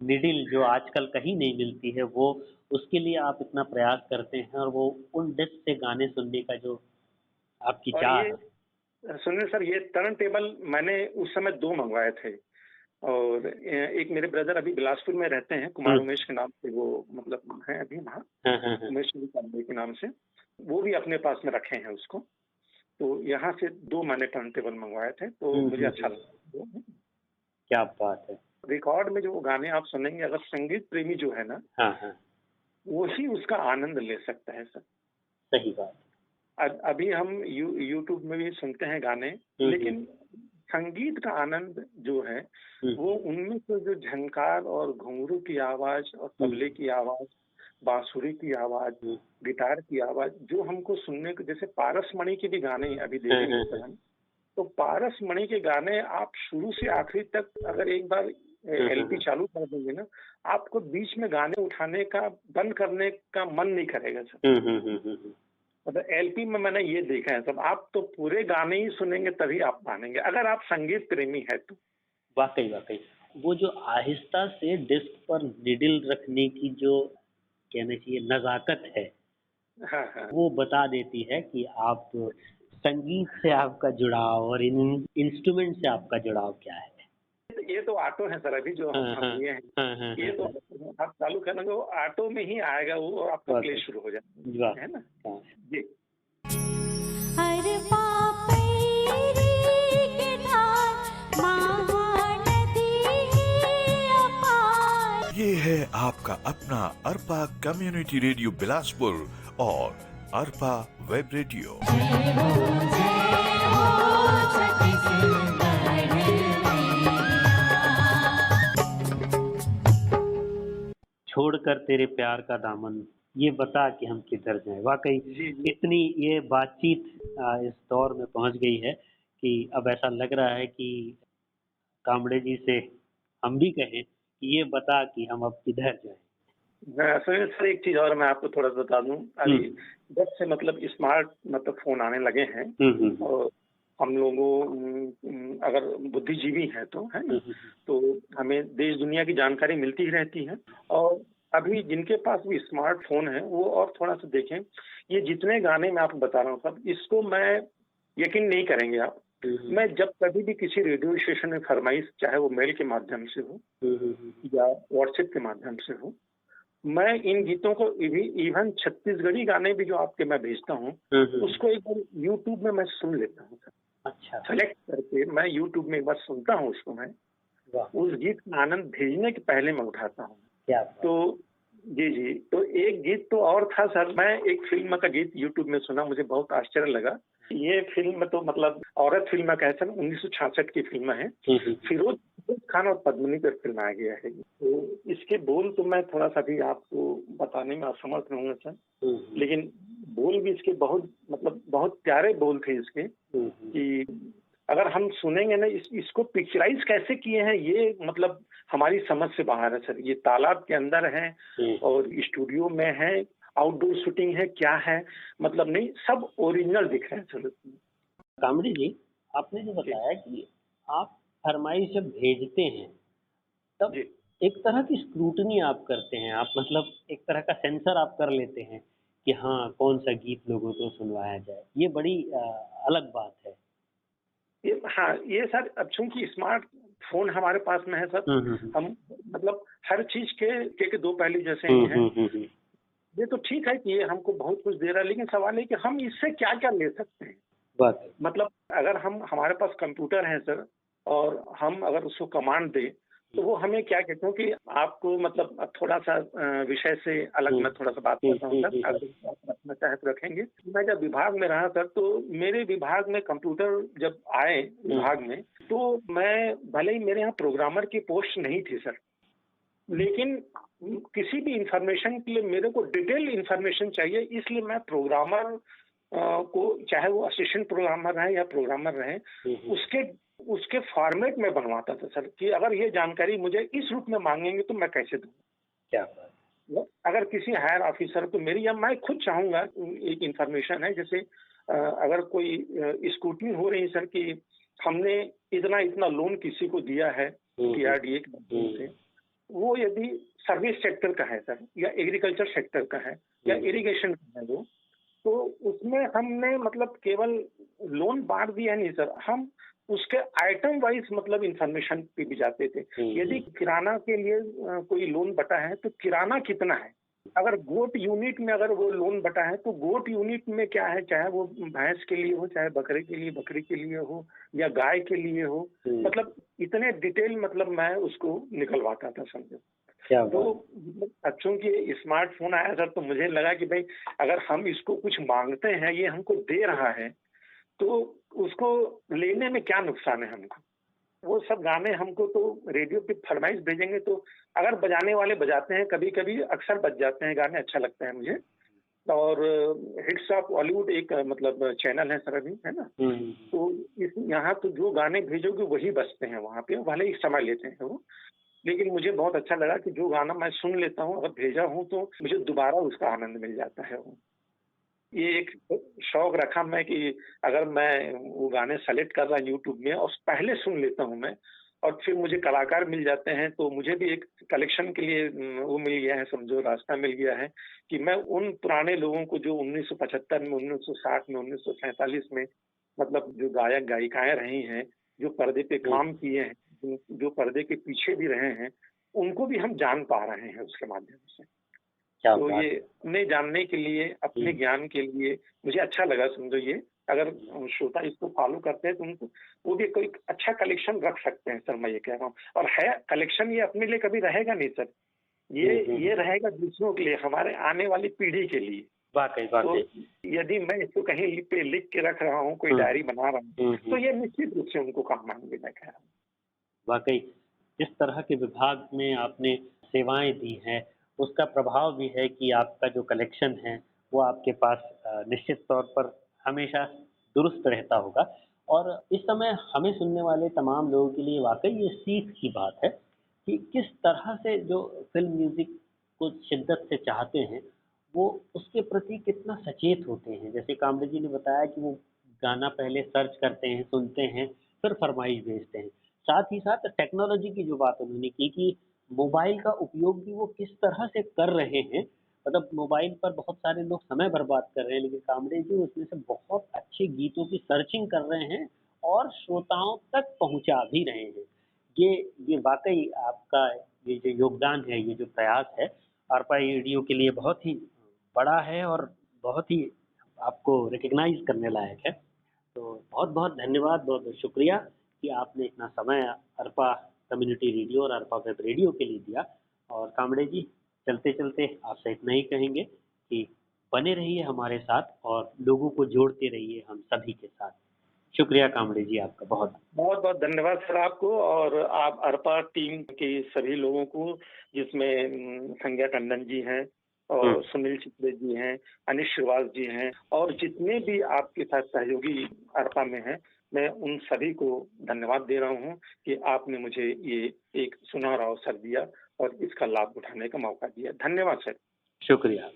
निडिल जो आजकल कहीं नहीं मिलती है, वो उसके लिए आप इतना प्रयास करते हैं और वो उन डिस्क से गाने सुनने का जो आपकी और चाह ये है। सुनिए सर, ये टर्न टेबल मैंने उस समय 2 मंगवाए थे, और एक मेरे ब्रदर अभी बिलासपुर में रहते हैं, कुमार उमेश के नाम से वो मतलब हैं अभी वहाँ, हाँ। उमेश पांडे के नाम से, वो भी अपने पास में रखे हैं उसको। तो यहाँ से 2 मैंने टर्न टेबल मंगवाए थे, तो मुझे अच्छा लगा। क्या बात है! रिकॉर्ड में जो गाने आप सुनेंगे, अगर संगीत प्रेमी जो है ना, हाँ। वो ही उसका आनंद ले सकता है सर। सही बात। अभी हम यूट्यूब में भी सुनते हैं गाने, लेकिन संगीत का आनंद जो है वो उनमें से जो झनकार और घुंघरू की आवाज और तबले की आवाज, बांसुरी की आवाज, गिटार की आवाज, जो हमको सुनने को, जैसे पारस मणि के भी गाने अभी देखेंगे सर हम, तो पारस मणि के गाने आप शुरू से आखिरी तक अगर एक बार एलपी चालू कर देंगे ना, आपको बीच में गाने उठाने का, बंद करने का मन नहीं करेगा सर। मतलब एलपी में मैंने ये देखा है सब, आप तो पूरे गाने ही सुनेंगे तभी आप मानेंगे, अगर आप संगीत प्रेमी है तो। वाक़ई वो जो आहिस्ता से डिस्क पर निडिल रखने की जो कहना चाहिए नज़ाकत है, हाँ। वो बता देती है कि आप संगीत से आपका जुड़ाव और इन इंस्ट्रूमेंट से आपका जुड़ाव क्या है। ये तो ऑटो है सर, अभी जो हम लिए हैं, ये तो आप चालू करेंगे वो ऑटो में ही आएगा, वो आपका प्ले शुरू हो जाएगा, है ना। जी ये है आपका अपना अरपा कम्युनिटी रेडियो बिलासपुर और अरपा वेब रेडियो। छोड़कर तेरे प्यार का दामन, ये बता कि हम किधर जाएं। वाकई इतनी ये बातचीत इस दौर में पहुंच गई है कि अब ऐसा लग रहा है कि कांबड़े जी से हम भी कहें कि ये बता कि हम अब किधर जाएं। सर एक चीज और मैं आपको थोड़ा बता दूं, अभी जब से मतलब स्मार्ट मतलब फोन आने लगे हैं, और हम लोगों अगर बुद्धिजीवी हैं तो, है ना, तो हमें देश दुनिया की जानकारी मिलती ही रहती है। और अभी जिनके पास भी स्मार्टफोन है वो और थोड़ा सा देखें, ये जितने गाने मैं आपको बता रहा हूँ सब, इसको मैं यकीन नहीं करेंगे आप, मैं जब कभी भी किसी रेडियो स्टेशन में फरमाइश, चाहे वो मेल के माध्यम से हो या व्हाट्सएप के माध्यम से हो, मैं इन गीतों को इवन छत्तीसगढ़ी गाने भी जो आपके मैं भेजता हूँ, उसको एक बार यूट्यूब में मैं सुन लेता हूँ। अच्छा, सेलेक्ट करके मैं यूट्यूब में एक बार सुनता हूँ उसको, मैं उस गीत का आनंद भेजने के पहले मैं उठाता हूँ। क्या तो जी जी, तो एक गीत तो और था सर, मैं एक फिल्म का गीत यूट्यूब में सुना, मुझे बहुत आश्चर्य लगा। ये फिल्म तो मतलब औरत फिल्म का है सर, 1966 की फिल्म है। फिरोज फिरोज खान और पद्मिनी पर फिल्म आ गया है। तो इसके बोल तो मैं थोड़ा सा भी आपको बताने में असमर्थ रहूंगा सर, लेकिन बोल भी इसके बहुत मतलब बहुत प्यारे बोल थे इसके, कि अगर हम सुनेंगे ना इसको पिक्चराइज कैसे किए हैं, ये मतलब हमारी समझ से बाहर है सर। ये तालाब के अंदर है और स्टूडियो में है, आउटडोर शूटिंग है, क्या है मतलब नहीं, सब ओरिजिनल दिख रहे हैं सर। कामड़ी जी, आपने जो बताया कि आप फरमाइश जब भेजते हैं तब जी एक तरह की स्क्रूटनी आप करते हैं, आप मतलब एक तरह का सेंसर आप कर लेते हैं कि हाँ कौन सा गीत लोगों को सुनवाया जाए, ये बड़ी अलग बात है। हाँ, ये सर अब चूंकि स्मार्टफोन हमारे पास में है सर, हम मतलब हर चीज के दो पहलू जैसे ही हैं। ये तो ठीक है कि ये हमको बहुत कुछ दे रहा है, लेकिन सवाल है कि हम इससे क्या क्या ले सकते हैं। बात है। मतलब अगर हमारे पास कंप्यूटर है सर, और हम अगर उसको कमांड दें तो वो हमें क्या कहते हैं कि आपको मतलब अब थोड़ा सा विषय से अलग मैं थोड़ा सा बात करता हूँ सर, अगर आप रखना चाहे तो रखेंगे। मैं जब विभाग में रहा सर, तो मेरे विभाग में कंप्यूटर जब आए विभाग में, तो मैं भले ही मेरे यहाँ प्रोग्रामर की पोस्ट नहीं थी सर, लेकिन किसी भी इंफॉर्मेशन के लिए मेरे को डिटेल इंफॉर्मेशन चाहिए, इसलिए मैं प्रोग्रामर को, चाहे वो असिस्टेंट प्रोग्रामर रहे या प्रोग्रामर रहे, उसके फॉर्मेट में बनवाता था सर, कि अगर ये जानकारी मुझे इस रूप में मांगेंगे तो मैं कैसे दूँ। क्या बात। अगर किसी हायर ऑफिसर को मेरी, या मैं खुद चाहूंगा, एक इंफॉर्मेशन है, जैसे अगर कोई स्क्रूटनी हो रही है सर कि हमने इतना लोन किसी को दिया है PRDA के माध्यम से, वो यदि सर्विस सेक्टर का है सर, या एग्रीकल्चर सेक्टर का है, या इरिगेशन का है वो, तो उसमें हमने मतलब केवल लोन बांट दिया नहीं सर, हम उसके आइटम वाइज मतलब इंफॉर्मेशन पे भी जाते थे। यदि किराना के लिए कोई लोन बटा है तो किराना कितना है, अगर गोट यूनिट में अगर वो लोन बटा है तो गोट यूनिट में क्या है, चाहे वो भैंस के लिए हो, चाहे बकरे के लिए, बकरी के लिए हो, या गाय के लिए हो, मतलब इतने डिटेल मतलब मैं उसको निकलवाता था समझो। तो बच्चों के स्मार्टफोन आया सर, तो मुझे लगा कि भाई अगर हम इसको कुछ मांगते हैं, ये हमको दे रहा है, तो उसको लेने में क्या नुकसान है हमको। वो सब गाने हमको तो रेडियो पे फरमाइश भेजेंगे, तो अगर बजाने वाले बजाते हैं, कभी कभी अक्सर बज जाते हैं गाने, अच्छा लगता है मुझे। और हिट्स ऑफ बॉलीवुड एक मतलब चैनल है सर अभी, है ना, तो इस यहाँ तो जो गाने भेजोगे वही बजते हैं वहाँ पे, भले ही समय लेते हैं वो, लेकिन मुझे बहुत अच्छा लगा कि जो गाना मैं सुन लेता हूँ, अगर भेजा हूँ तो मुझे दोबारा उसका आनंद मिल जाता है। वो ये एक शौक रखा मैं कि अगर मैं वो गाने सेलेक्ट कर रहा यूट्यूब में और पहले सुन लेता हूँ मैं, और फिर मुझे कलाकार मिल जाते हैं, तो मुझे भी एक कलेक्शन के लिए वो मिल गया है समझो, रास्ता मिल गया है कि मैं उन पुराने लोगों को जो 1975 में, 1960 में, 1947 में मतलब जो गायक गायिकाएं रही हैं, जो पर्दे पे काम किए हैं, जो पर्दे के पीछे भी रहे हैं, उनको भी हम जान पा रहे हैं उसके माध्यम से। तो ये अपने जानने के लिए, अपने ज्ञान के लिए मुझे अच्छा लगा समझो। ये अगर श्रोता इसको फॉलो करते हैं तो उनको वो भी कोई अच्छा कलेक्शन रख सकते हैं सर, मैं ये कह रहा हूँ। और है कलेक्शन, ये अपने लिए कभी रहेगा नहीं सर, ये रहेगा दूसरों के लिए, हमारे आने वाली पीढ़ी के लिए। वाकई तो यदि मैं इसको कहीं पे लिख के रख रहा हूँ, कोई डायरी बना रहा हूँ, तो ये निश्चित रूप से उनको काम आएंगे, मैं कह रहा हूँ। वाकई जिस तरह के विभाग में आपने सेवाएं दी हैं, उसका प्रभाव भी है कि आपका जो कलेक्शन है वो आपके पास निश्चित तौर पर हमेशा दुरुस्त रहता होगा। और इस समय हमें सुनने वाले तमाम लोगों के लिए वाकई ये सीख की बात है कि किस तरह से जो फिल्म म्यूज़िक को शिद्दत से चाहते हैं, वो उसके प्रति कितना सचेत होते हैं। जैसे कामड़े जी ने बताया कि वो गाना पहले सर्च करते हैं, सुनते हैं, फिर फरमाइश भेजते हैं। साथ ही साथ टेक्नोलॉजी की जो बात उन्होंने की कि मोबाइल का उपयोग भी वो किस तरह से कर रहे हैं, मतलब मोबाइल पर बहुत सारे लोग समय बर्बाद कर रहे हैं, लेकिन कामड़े जी उसमें से बहुत अच्छे गीतों की सर्चिंग कर रहे हैं और श्रोताओं तक पहुंचा भी रहे हैं। ये वाकई आपका ये जो योगदान है, ये जो प्रयास है आरपा रेडियो के लिए बहुत ही बड़ा है और बहुत ही आपको रिकग्नाइज करने लायक है। तो बहुत बहुत धन्यवाद, बहुत बहुत शुक्रिया कि आपने इतना समय अरपा कम्युनिटी रेडियो और अरपा वेब रेडियो के लिए दिया। और कामड़े जी, चलते चलते आपसे इतना ही कहेंगे कि बने रहिए हमारे साथ और लोगों को जोड़ते रहिए हम सभी के साथ। शुक्रिया कामड़े जी आपका बहुत बहुत बहुत धन्यवाद सर आपको और आप अरपा टीम के सभी लोगों को, जिसमें संज्ञा टंडन जी हैं और सुनील चित्रे जी हैं, अनिश श्रीवास जी हैं और जितने भी आपके साथ सहयोगी अरपा में हैं, मैं उन सभी को धन्यवाद दे रहा हूं कि आपने मुझे ये एक सुनहरा अवसर दिया और इसका लाभ उठाने का मौका दिया। धन्यवाद सर। शुक्रिया।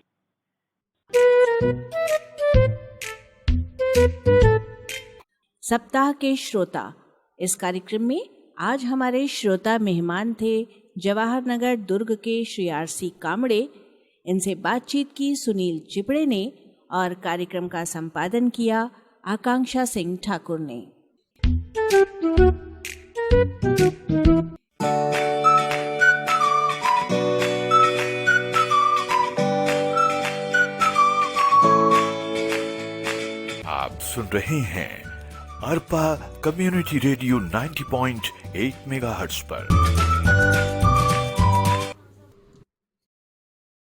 सप्ताह के श्रोता इस कार्यक्रम में आज हमारे श्रोता मेहमान थे जवाहर नगर दुर्ग के श्री आरसी कामड़े। इनसे बातचीत की सुनील चिपड़े ने और कार्यक्रम का संपादन किया आकांक्षा सिंह ठाकुर ने। आप सुन रहे हैं अरपा कम्युनिटी रेडियो 90.8 मेगाहर्ट्ज पर।